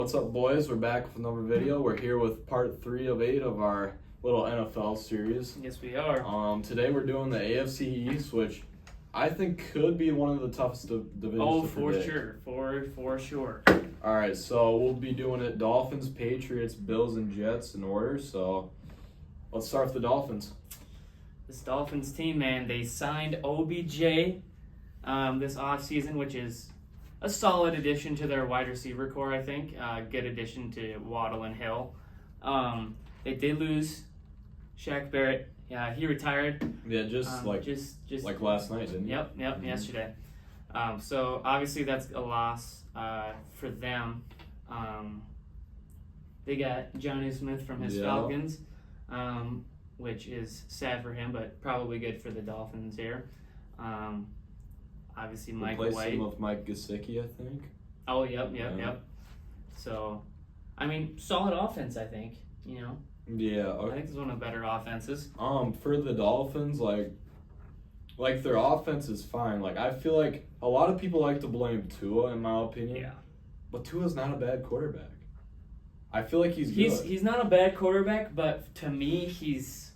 What's up, boys? We're back with another video. We're here with part 3 of 8 of our little NFL series. Yes, we are. Today we're doing the AFC East, which I think could be one of the toughest divisions Oh, to for predict. sure. For sure. All right, so we'll be doing it Dolphins, Patriots, Bills, and Jets in order. So let's start with the Dolphins. This Dolphins team, man, they signed OBJ this offseason, which is a solid addition to their wide receiver core, I think. Good addition to Waddle and Hill. They did lose Shaq Barrett. Yeah, he retired. Yeah, just like last night, didn't he? Yep, Mm-hmm. yesterday. So obviously that's a loss for them. They got Johnny Smith from his Falcons, which is sad for him, but probably good for the Dolphins here. Obviously Mike White. Replaced him with Mike Gesicki, I think. Oh, yep. So, I mean, solid offense, I think. You know. Yeah. Okay. I think it's one of the better offenses. For the Dolphins, like their offense is fine. Like, I feel like a lot of people like to blame Tua, in my opinion. Yeah. But Tua's not a bad quarterback. I feel like he's good. He's not a bad quarterback, but to me, he's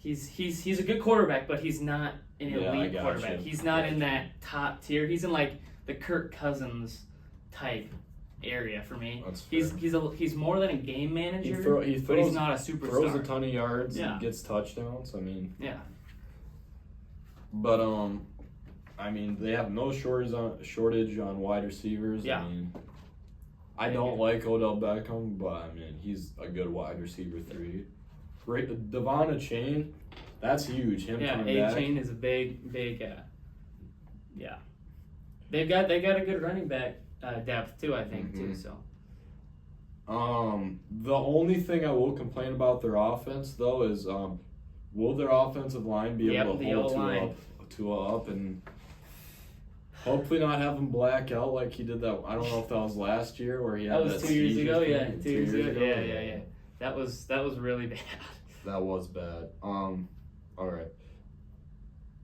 a good quarterback, but he's not an elite quarterback. He's not in that top tier. He's in like the Kirk Cousins type area for me. That's fair. He's more than a game manager. He throws, but he's not a superstar. Throws a ton of yards and gets touchdowns. I mean, But I mean, they have no shortage on wide receivers. Yeah. I mean, I don't like Odell Beckham, but I mean, he's a good wide receiver 3. Devon Achane, that's huge. Him coming back. Achane is a big. They got a good running back depth too, I think too. So. The only thing I will complain about their offense though is will their offensive line be able to hold Tua up and hopefully not have him black out like he did that. I don't know if that was last year where he had that. That was 2 years ago. Yeah, 2 years ago. Yeah. That was really bad. That was bad. All right.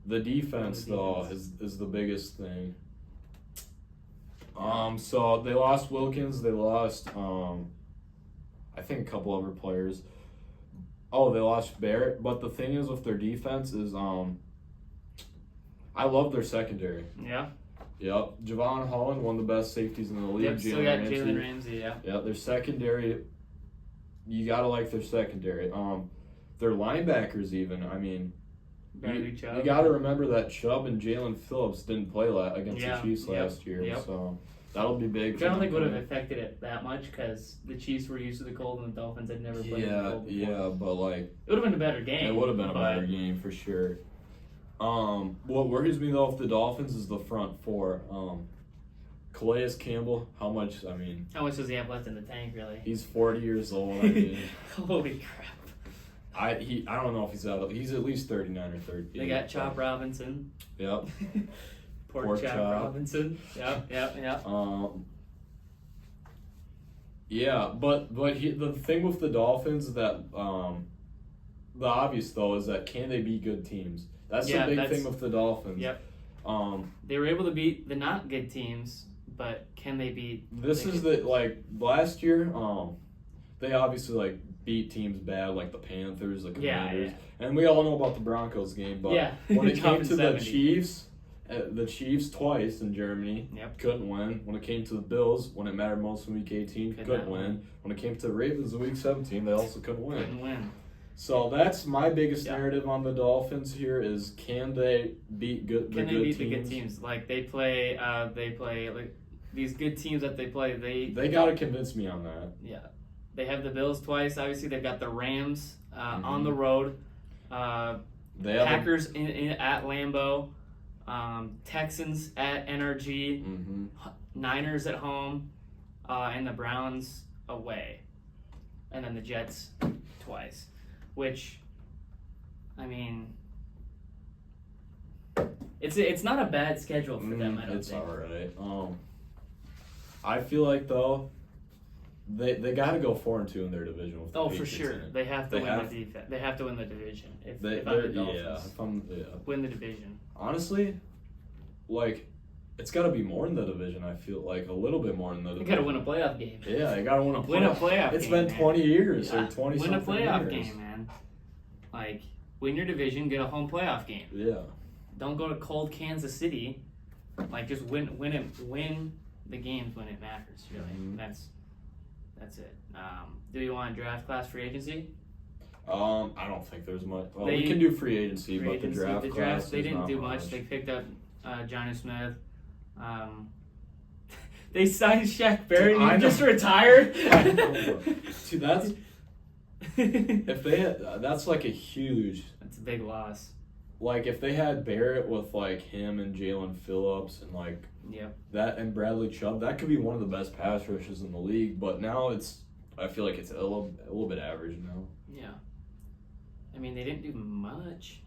The defense though is the biggest thing. So they lost Wilkins. They lost I think a couple other players. Oh, they lost Barrett. But the thing is with their defense is I love their secondary. Yeah. Yep. Javon Holland, one of the best safeties in the league. Yep, still got Jalen Ramsey, yeah. Yeah, their secondary, you gotta like their secondary. Their linebackers even, I mean, you gotta remember that Chubb and Jalen Phillips didn't play against the Chiefs last year, so that'll be big. Which I don't think would have affected it that much because the Chiefs were used to the cold and the Dolphins had never played in the cold before. Yeah, but like it would have been a better game. It would have been a better game for sure. What worries me though with the Dolphins is the front four. Calais Campbell, how much does he have left in the tank, really? He's 40 years old. I mean, holy crap. I don't know if he's at least 39 or 30. They got Chop Robinson. Yep. Pork Chop Robinson. Yep. Yeah, but the thing with the Dolphins is that the obvious though is that can they beat good teams? That's the big thing with the Dolphins. Yep. They were able to beat the not good teams, but can they beat? Last year, they obviously beat teams bad like the Panthers, the Commanders, and we all know about the Broncos game. But when it came to the Chiefs twice in Germany, couldn't win. When it came to the Bills, when it mattered most in Week 18, couldn't win. When it came to the Ravens in Week 17, they also couldn't win. So that's my biggest narrative on the Dolphins here is can they beat the good teams? Like they play like these good teams that they play. They got to convince me on that. Yeah, they have the Bills twice. Obviously, they've got the Rams on the road. They have Packers at Lambeau, Texans at NRG, Niners at home, and the Browns away, and then the Jets twice. Which, I mean, it's not a bad schedule for them. I don't think it's all right. I feel like though, they got to go 4-2 in their division. With the Patriots for sure, they have to win the defense. They have to win the division. If I'm the Dolphins, win the division. Honestly, it's got to be more in the division. I feel like a little bit more in the division. You got to win a playoff game. Yeah, you got to win a playoff. Win a playoff It's game. It's been 20 years or 20 something years. Win a playoff game, man. Like, win your division, get a home playoff game. Yeah. Don't go to cold Kansas City. Like, just win the games when it matters. Really, that's it. Do you want draft class free agency? I don't think there's much. Well, we can do free agency, but the draft class. They didn't do much. They picked up Johnny Smith. They signed Shaq Barrett. He just retired. See, that's if they had, that's like a huge. That's a big loss. Like if they had Barrett with like him and Jalen Phillips and like that and Bradley Chubb, that could be one of the best pass rushes in the league. But now I feel like it's a little bit average now. Yeah. I mean, they didn't do much.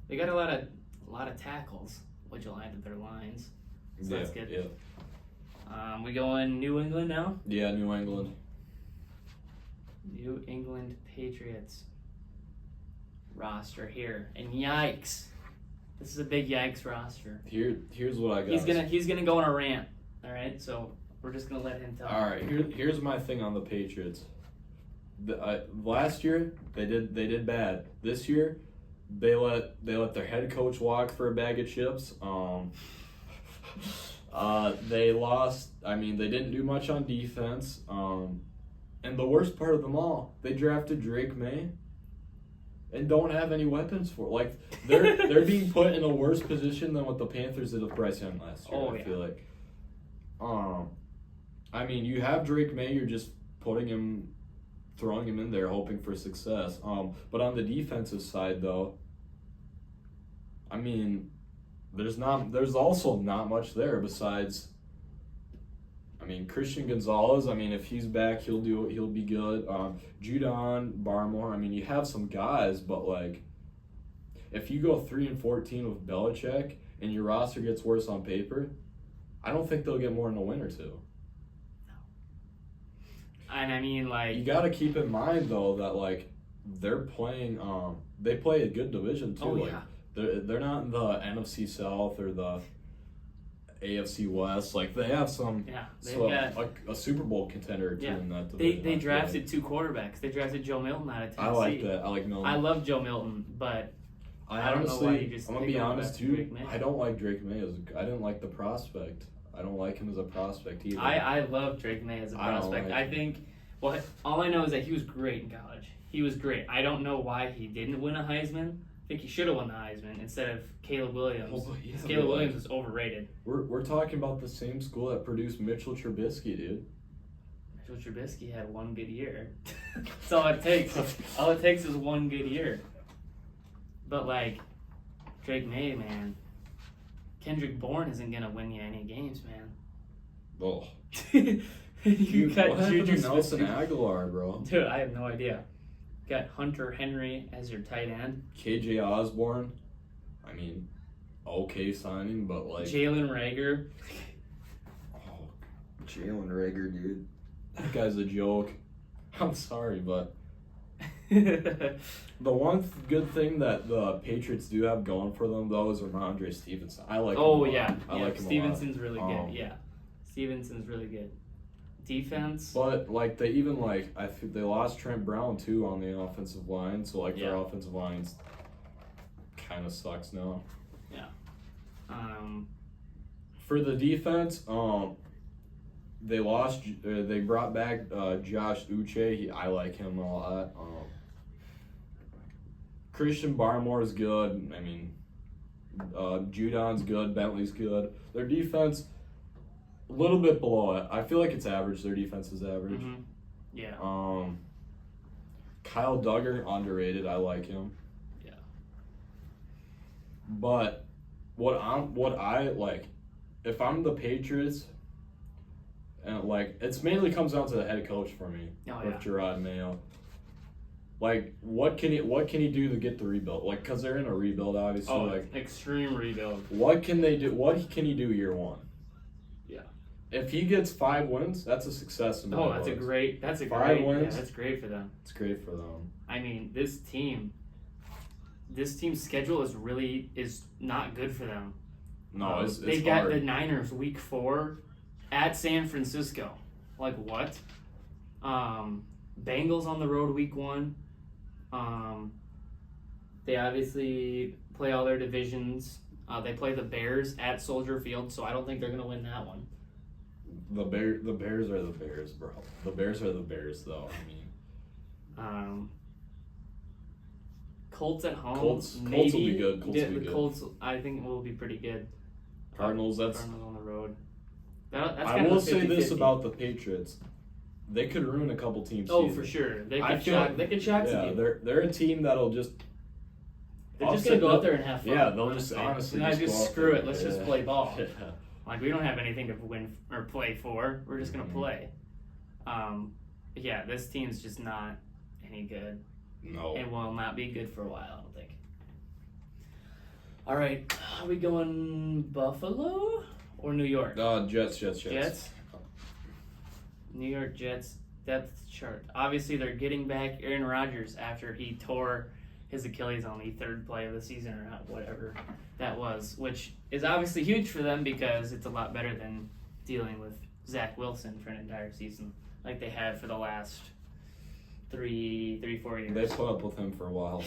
They got a lot of tackles, which will add to their lines. So that's good. Yeah. We going New England now? Yeah, New England. New England Patriots roster here, and yikes! This is a big yikes roster. Here's what I got. He's gonna go on a rant. All right, so we're just gonna let him tell. All right, here's my thing on the Patriots. Last year they did bad. This year they let their head coach walk for a bag of chips. They lost. I mean, they didn't do much on defense. And the worst part of them all, they drafted Drake May and don't have any weapons for it. Like they're being put in a worse position than what the Panthers did with Bryce Young last year. I feel like. I mean, you have Drake May. You're just throwing him in there, hoping for success. But on the defensive side, though, I mean, there's also not much there besides. I mean, Christian Gonzalez. I mean, if he's back, he'll be good. Judon, Barmore. I mean, you have some guys, but like, if you go 3-14 with Belichick and your roster gets worse on paper, I don't think they'll get more than a win or two. And I mean, like, you got to keep in mind though that like they're playing. They play a good division too. Oh, like, they're not in the NFC South or the AFC West. Like they have some. Yeah, got a Super Bowl contender or two in that division. They drafted two quarterbacks. They drafted Joe Milton out of Tennessee. I like that. I like Milton. I love Joe Milton, but I don't know why you just. I'm gonna be honest too. I don't like Drake May I didn't like the prospect. I don't like him as a prospect either. I love Drake May as a prospect. I think. Well, all I know is that he was great in college. He was great. I don't know why he didn't win a Heisman. I think he should have won the Heisman instead of Caleb Williams. Caleb Williams was overrated. We're talking about the same school that produced Mitchell Trubisky, dude. Mitchell Trubisky had one good year. That's all it takes. All it takes is one good year. But like Drake May, man, Kendrick Bourne isn't gonna win you any games, man. Oh. You got what happened to Nelson Aguilar, bro? Dude, I have no idea. Got Hunter Henry as your tight end. KJ Osborne. I mean, okay signing, but like Jalen Reagor. Oh, Jalen Reagor, dude. That guy's a joke. I'm sorry, but the one good thing that the Patriots do have going for them though is Ramondre Stevenson. I like him a lot. I like him Stevenson's really good. Yeah. Stevenson's really good. Defense. But like they even like I think they lost Trent Brown too on the offensive line, so like their offensive line's kind of sucks now. Yeah. For the defense, they brought back Josh Uche. I like him a lot. Christian Barmore is good. I mean, Judon's good. Bentley's good. Their defense. A little bit below it. I feel like it's average. Their defense is average. Mm-hmm. Yeah. Kyle Duggar, underrated. I like him. Yeah. But what I like, if I'm the Patriots, and like it's mainly comes down to the head coach for me with Gerard Mayo. Like what can he do to get the rebuild? Like because they're in a rebuild, obviously. Like extreme rebuild. What can they do? What can he do year one? If he gets 5 wins, that's a success in my books. That's a great 5 wins. Yeah, that's great for them. It's great for them. I mean, this team, this team's schedule is not good for them. No, it's they've hard. got the Niners week 4 at San Francisco. Like what? Bengals on the road week 1. They obviously play all their divisions. They play the Bears at Soldier Field, so I don't think they're gonna win that one. The Bears are the Bears, bro. The Bears are the Bears, though. I mean, Colts at home. Colts will be good. Colts, I think, will be pretty good. Cardinals on the road. That's I will say this about the Patriots: they could ruin a couple teams. Oh, for sure. They could shock some people. They're a team that'll just. They're just gonna go out there and have fun. Yeah, they'll just honestly just screw it. Let's just play ball. Yeah. Like, we don't have anything to win or play for. We're just gonna play. Yeah, this team's just not any good. No. And will not be good for a while, I don't think. All right, are we going Buffalo or New York? Jets. Jets? New York Jets depth chart. Obviously, they're getting back Aaron Rodgers after he tore his Achilles on the 3rd play of the season or whatever that was, which is obviously huge for them because it's a lot better than dealing with Zach Wilson for an entire season like they had for the last 4 years. They put up with him for a while.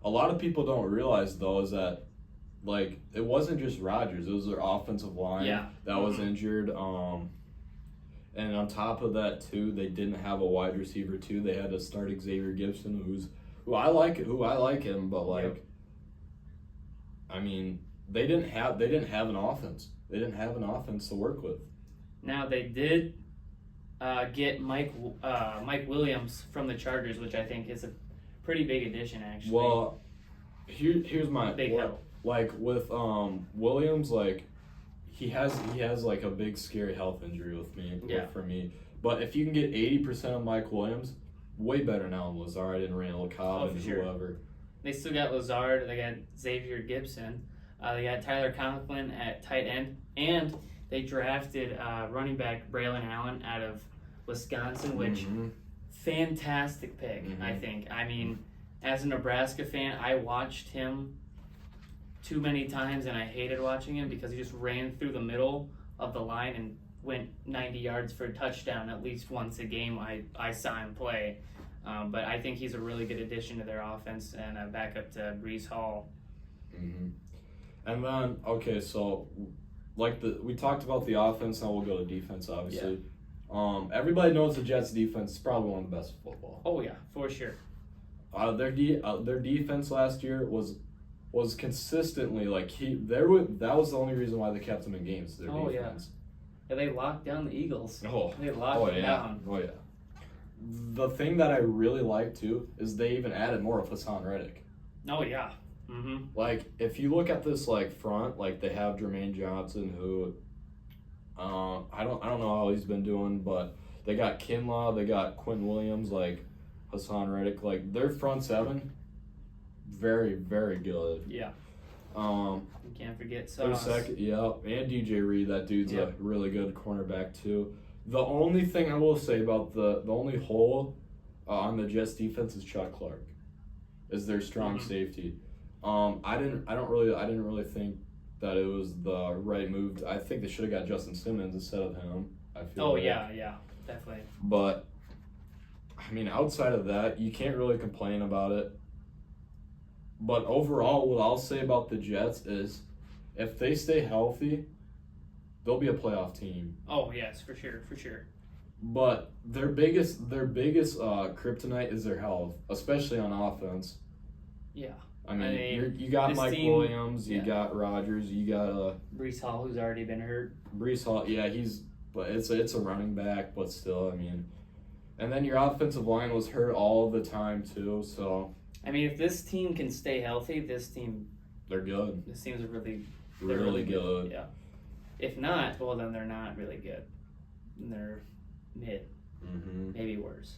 A lot of people don't realize, though, is that, like, it wasn't just Rodgers. It was their offensive line that was injured. And on top of that, too, they didn't have a wide receiver, too. They had to start Xavier Gibson, who I like him, but, like, I mean, they didn't have an offense. They didn't have an offense to work with. Now, they did get Mike Williams from the Chargers, which I think is a pretty big addition, actually. Well, here's my big help. Like with Williams, like he has like a big scary health injury for me. But if you can get 80% of Mike Williams, way better now than Lazard and Randall Cobb and whoever. They still got Lazard. They got Xavier Gibson. They got Tyler Conklin at tight end, and they drafted running back Braylon Allen out of Wisconsin, which fantastic pick, I think. I mean, as a Nebraska fan, I watched him too many times, and I hated watching him because he just ran through the middle of the line and went 90 yards for a touchdown at least once a game I saw him play. But I think he's a really good addition to their offense and a backup to Breece Hall. And then, okay, so like we talked about the offense, now we'll go to defense, obviously. Yeah. Everybody knows the Jets' defense is probably one of the best in football. Oh yeah, for sure. Their defense last year was consistently that was the only reason why they kept them in games. Their defense. Yeah, they locked down the Eagles. They locked them down. Oh yeah. The thing that I really like too is they even added more of Hassan Reddick. Oh yeah. Like, if you look at this front, they have Jermaine Johnson, who I don't know how he's been doing, but they got Kinlaw, they got Quinn Williams, Hassan Reddick, their front seven, very, very good. Yeah. You can't forget Sauce. And DJ Reed, that dude's a really good cornerback too. The only thing I will say about the only hole on the Jets defense is Chuck Clark, is their strong safety. I didn't really think that it was the right move. I think they should have got Justin Simmons instead of him. I feel. Yeah, definitely. But I mean, outside of that, you can't really complain about it. But overall, what I'll say about the Jets is, if they stay healthy, they'll be a playoff team. Oh yes, for sure. But their biggest kryptonite is their health, especially on offense. Yeah. I mean, you got Mike Williams, you got Rodgers, you got Breece Hall, who's already been hurt. Breece Hall, yeah, but it's a running back, but still, I mean, and then your offensive line was hurt all the time too. So I mean, if this team can stay healthy, they're good. This team's really good. Yeah. If not, well, then they're not really good. They're mid, maybe worse.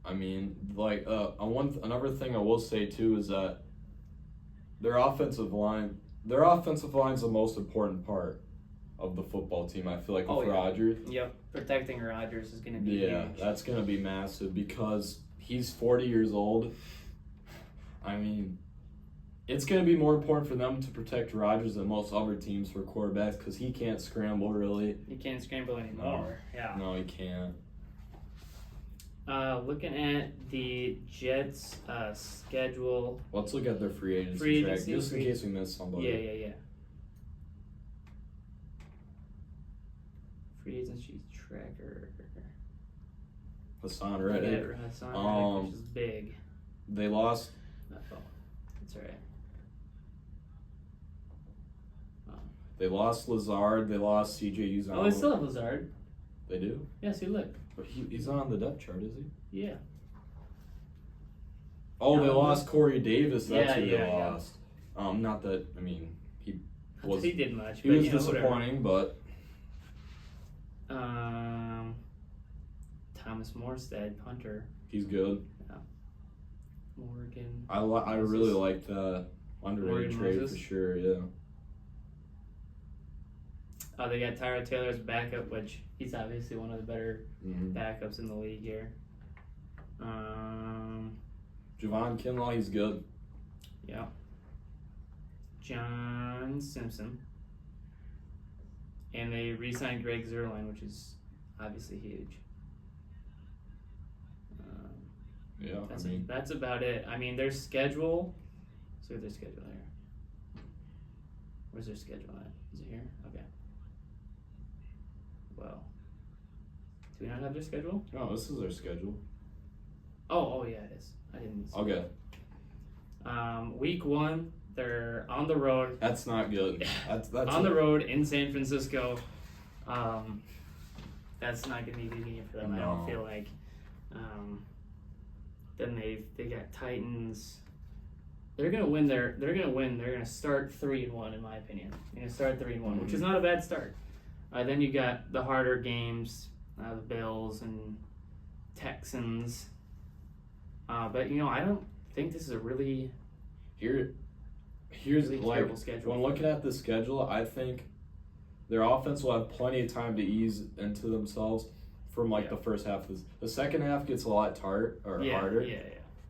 I mean, another thing I will say too is that their offensive line's the most important part. of the football team. I feel like with Rodgers. Yep, protecting Rodgers is going to be huge. That's going to be massive because he's 40 years old. I mean, it's going to be more important for them to protect Rodgers than most other teams for quarterbacks because he can't scramble, really. He can't scramble anymore. Yeah. No, he can't. Looking at the Jets' schedule. Let's look at their free agency track, just in case we missed somebody. Yeah. Free agency tracker. Hassan Reddick. Hassan Reddick, which is big. They lost. That's all right. They lost Lazard. They lost C.J. Uzomah. Oh, they still have Lazard. They do? Yes, he look. But he's not on the depth chart, is he? Yeah. Oh, they lost Corey Davis. That's who they lost. Not that, I mean, he did much. He was disappointing, but... Thomas Morstead, punter. He's good. Yeah. Morgan. I really like that underrated trade for sure, yeah. Oh, they got Tyrod Taylor's backup, which he's obviously one of the better backups in the league here. Javon Kinlaw, he's good. Yeah. John Simpson. And they re-signed Greg Zuerlein, which is obviously huge. That's about it. I mean, their schedule. Let's look at their schedule here. Where's their schedule at? Is it here? Okay. Well, do we not have their schedule? No, this is their schedule. Oh yeah, it is. I didn't see Okay. Week 1, they're on the road. That's not good. That's on the road in San Francisco. That's not going to be a good game for them. No. I don't feel like. Then they got Titans. They're gonna win. They're gonna start 3-1 in my opinion. They're gonna start 3-1, which is not a bad start. Then you got the harder games, the Bills and Texans. But I don't think this is a really here's really terrible schedule. When looking at the schedule, I think their offense will have plenty of time to ease into themselves from the first half. The second half gets a lot harder. Yeah.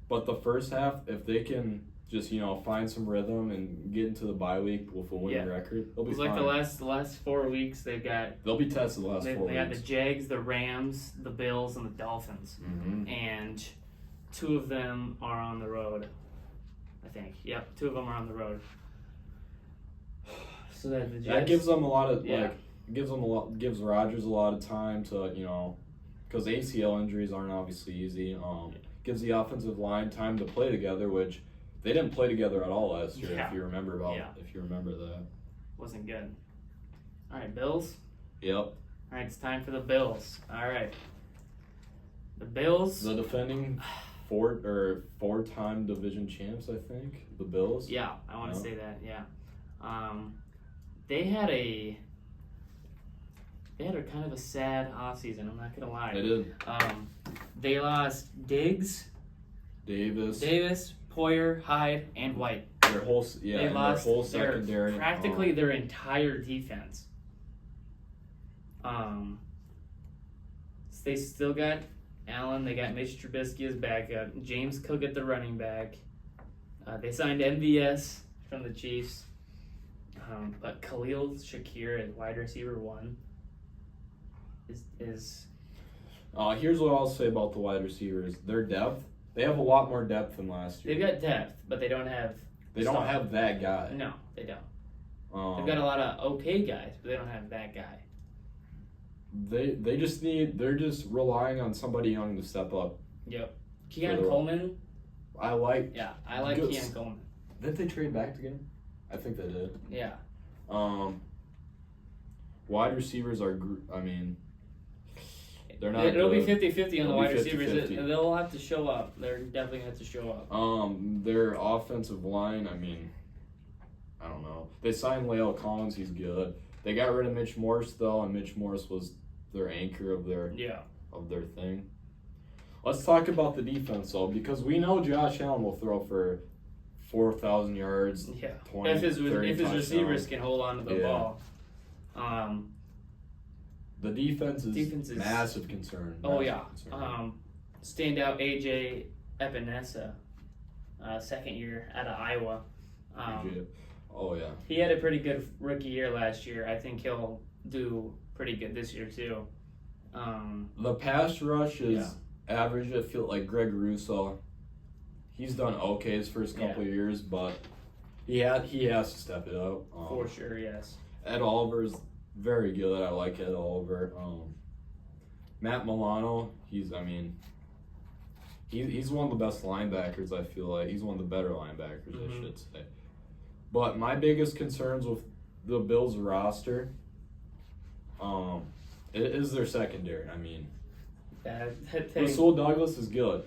But the first half, if they can just find some rhythm and get into the bye week with a winning record, they'll be fine. The last 4 weeks they'll be tested the last 4 weeks. They got the Jags, the Rams, the Bills, and the Dolphins, and 2 of them are on the road. I think. Yep, 2 of them are on the road. So that gives them a lot of gives Rodgers a lot of time to because ACL injuries aren't obviously easy. Gives the offensive line time to play together, which they didn't play together at all last year. If you remember that. Wasn't good. All right, Bills. Yep. All right, it's time for the Bills. All right. The Bills. The defending four-time division champs, I think. The Bills. Yeah, I want to say that. Yeah. They had a kind of a sad offseason, I'm not going to lie. They did. They lost Diggs, Davis, Poyer, Hyde, and White. Their whole secondary. Practically their entire defense. They still got Allen. They got Mitch Trubisky as backup. James Cook at the running back. They signed MVS from the Chiefs. But Khalil Shakir at wide receiver 1 is. Here's what I'll say about the wide receivers. Their depth. They have a lot more depth than last year. They've got depth, but they don't have. They don't have that guy. No, they don't. They've got a lot of okay guys, but they don't have that guy. They're just relying on somebody young to step up. Yep. Keon Coleman. I like Keon Coleman. Didn't they trade back together? I think they did. Yeah. Wide receivers are. They're not. It'll be 50-50 on the wide receivers. They'll have to show up. They're definitely going to have to show up. Their offensive line. I don't know. They signed La'el Collins. He's good. They got rid of Mitch Morse though, and Mitch Morse was their anchor of their thing. Let's talk about the defense though, because we know Josh Allen will throw for 4,000 yards. Yeah. 20, if his receivers can hold on to the ball. The defense is massive concern. Standout AJ Epinesa, second year out of Iowa. He had a pretty good rookie year last year. I think he'll do pretty good this year too. The pass rush is average. I feel like Greg Russo. He's done okay his first couple of years, but he has to step it up. For sure, yes. Ed Oliver's very good. I like Ed Oliver. Matt Milano, he's one of the best linebackers, I feel like. He's one of the better linebackers, I should say. But my biggest concerns with the Bills roster is their secondary. I mean, Rasul Douglas is good.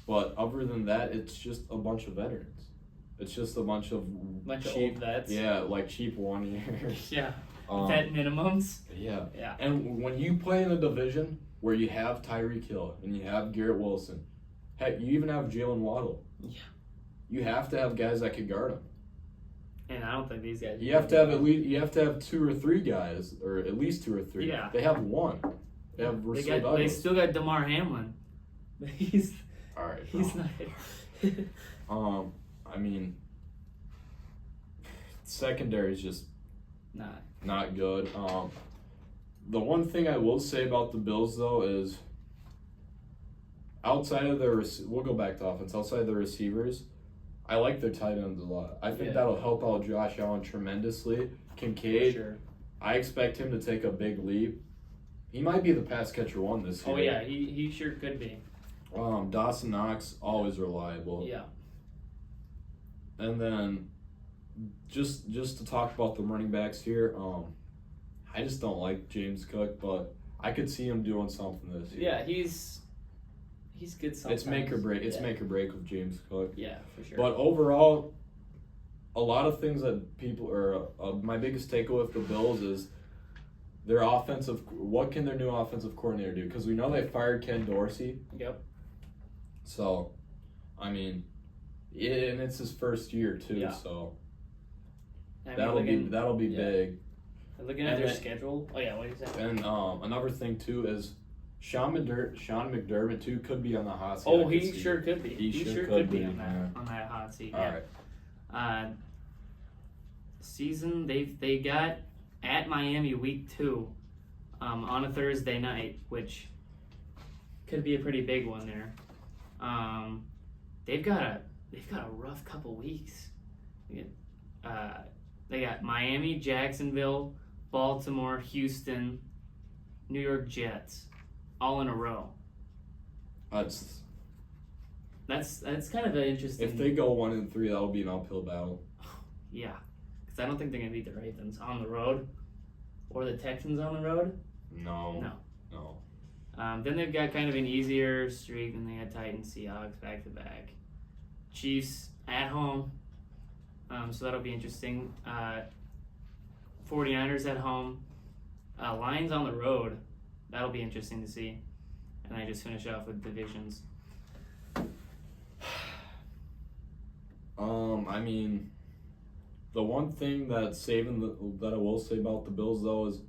But other than that, it's just a bunch of veterans. It's just a bunch of cheap old vets. Yeah, like cheap 1 years. Vet minimums. Yeah. And when you play in a division where you have Tyreek Hill and you have Garrett Wilson, heck, you even have Jalen Waddle. Yeah. You have to have guys that can guard him. And I don't think these guys. You have to have 2 or 3 guys, or at least 2 or 3. Yeah. They have 1. They have Rasul Douglas. They still got DeMar Hamlin. He's all right. He's not. I mean, secondary is just not good. The one thing I will say about the Bills though is outside of their we'll go back to offense. Outside of the receivers, I like their tight ends a lot. I think that'll help out Josh Allen tremendously. Kincaid, sure. I expect him to take a big leap. He might be the pass catcher 1 this year. Oh yeah, he sure could be. Dawson Knox, always reliable. Yeah. And then, just to talk about the running backs here, I just don't like James Cook, but I could see him doing something this year. Yeah, he's good sometimes. It's make or break. It's make or break with James Cook. Yeah, for sure. But overall, a lot of things that people my biggest takeaway with the Bills is their offensive. What can their new offensive coordinator do? Because we know they fired Ken Dorsey. Yep. So, I mean, and it's his first year too. Yeah. So that'll be big. Looking at their schedule. Oh yeah, what is that? And another thing too is Sean McDermott too could be on the hot seat. Oh, he sure could be. He sure could be on that hot seat. All right. Season they got at Miami week 2, on a Thursday night, which could be a pretty big one there. They've got a rough couple weeks. They got Miami, Jacksonville, Baltimore, Houston, New York Jets, all in a row. That's kind of an interesting. If they go 1-3, that'll be an uphill battle. Yeah, because I don't think they're gonna beat the Ravens on the road, or the Texans on the road. No. Then they've got kind of an easier streak, and they got Titans, Seahawks back to back, Chiefs at home. So that'll be interesting. 49ers at home, Lions on the road. That'll be interesting to see. And I just finish off with divisions. I mean, the one thing that I will say about the Bills though is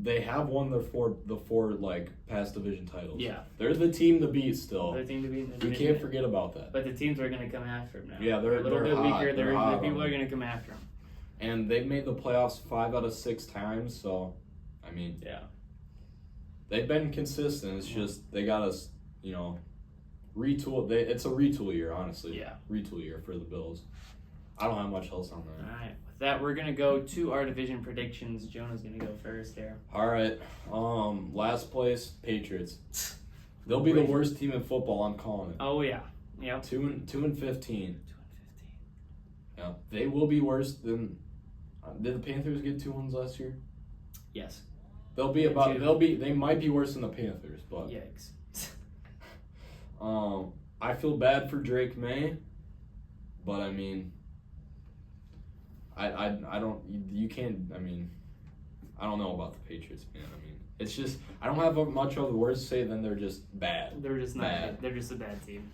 they have won the four like past division titles. Yeah, they're the team to beat still. They're the team to beat. You can't forget about that. But the teams are going to come after them now. Yeah, they're a little bit hot. weaker. The people are going to come after them. And they've made the playoffs 5 out of 6 times. So, I mean, they've been consistent. It's just they got us, retool. It's a retool year, honestly. Yeah, retool year for the Bills. I don't have much else on that. All right. With that, we're gonna go to our division predictions. Jonah's gonna go first here. All right. Last place, Patriots. They'll be the worst team in football. I'm calling it. Oh yeah. Yep. 2-15. Yeah. They will be worse than. Did the Panthers get 2 wins last year? Yes. They might be worse than the Panthers, but. Yikes. I feel bad for Drake May, but I mean. I don't know about the Patriots, man. I mean, it's just I don't have much other words to say than they're just bad. They're just not bad. They're just a bad team.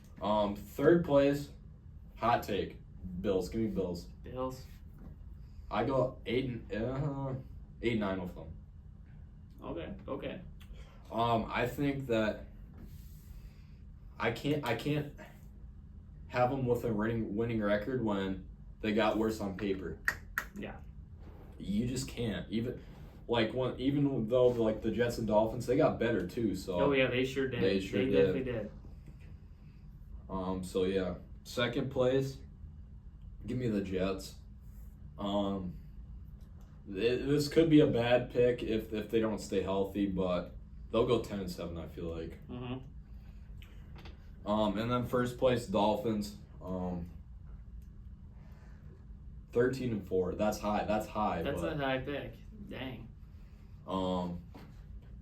Third place, hot take, Bills. Give me Bills. Bills. I go 8-7. 8-9 with them. Okay. I think that I can't have them with a winning record when they got worse on paper. Yeah. You just can't. Even though like the Jets and Dolphins, they got better too. So. Oh yeah, they sure did. They definitely did. So yeah, second place. Give me the Jets. This could be a bad pick if they don't stay healthy, but they'll go 10-7. I feel like. Mm-hmm. And then first place Dolphins. 13-4. That's high. That's high. That's a high pick. Dang.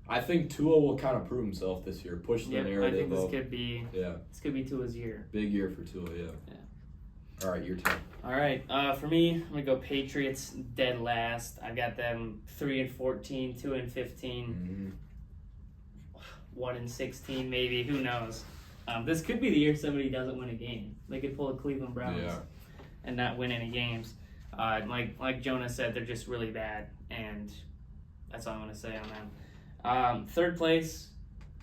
I think Tua will kind of prove himself this year. Push the narrative. I think this could be Tua's year. Big year for Tua. Yeah. All right, your turn. All right. For me, I'm gonna go Patriots dead last. I got them 3-14, 2-15, 1-16 maybe. Who knows? This could be the year somebody doesn't win a game. They could pull a Cleveland Browns and not win any games. Like Jonah said, they're just really bad, and that's all I'm gonna say on them. Third place.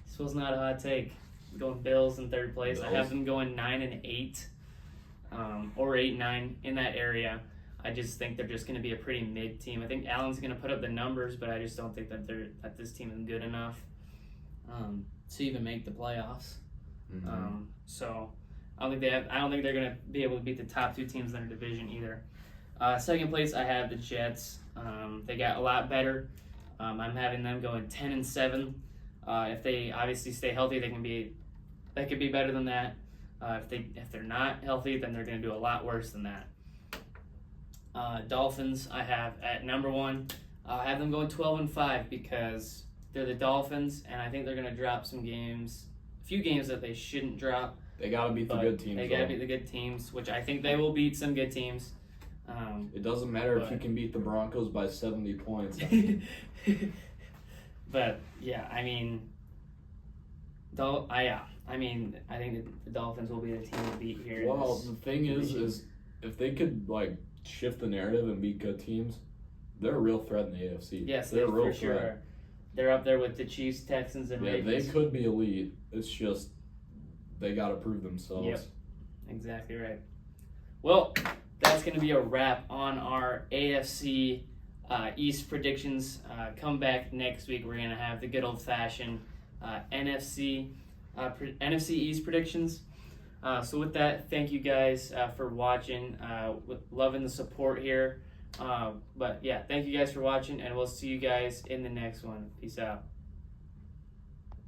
This was not a hot take. I'm going Bills in third place. I have them going 9-8. Or 8-9 in that area. I just think they're just going to be a pretty mid team. I think Allen's going to put up the numbers, but I just don't think that this team is good enough to even make the playoffs. Mm-hmm. So I don't think they're going to be able to beat the top two teams in their division either. Second place, I have the Jets. They got a lot better. I'm having them going 10-7. If they obviously stay healthy, they could be better than that. If they're not healthy, then they're going to do a lot worse than that. Dolphins, I have at number 1. I have them going 12-5 because they're the Dolphins, and I think they're going to drop a few games that they shouldn't drop. They got to beat the good teams. They got to beat the good teams, which I think they will beat some good teams. It doesn't matter if you can beat the Broncos by 70 points. But yeah, I mean, I think the Dolphins will be the team to beat here. Well, the thing is if they could shift the narrative and beat good teams, they're a real threat in the AFC. Yes, they're a real threat. Sure. They're up there with the Chiefs, Texans, and Ravens. They could be elite. It's just they got to prove themselves. Yep, exactly right. Well, that's going to be a wrap on our AFC East predictions. Come back next week. We're going to have the good old-fashioned NFC East predictions. So with that, thank you guys for watching. Loving the support here. But yeah, thank you guys for watching, and we'll see you guys in the next one. Peace out.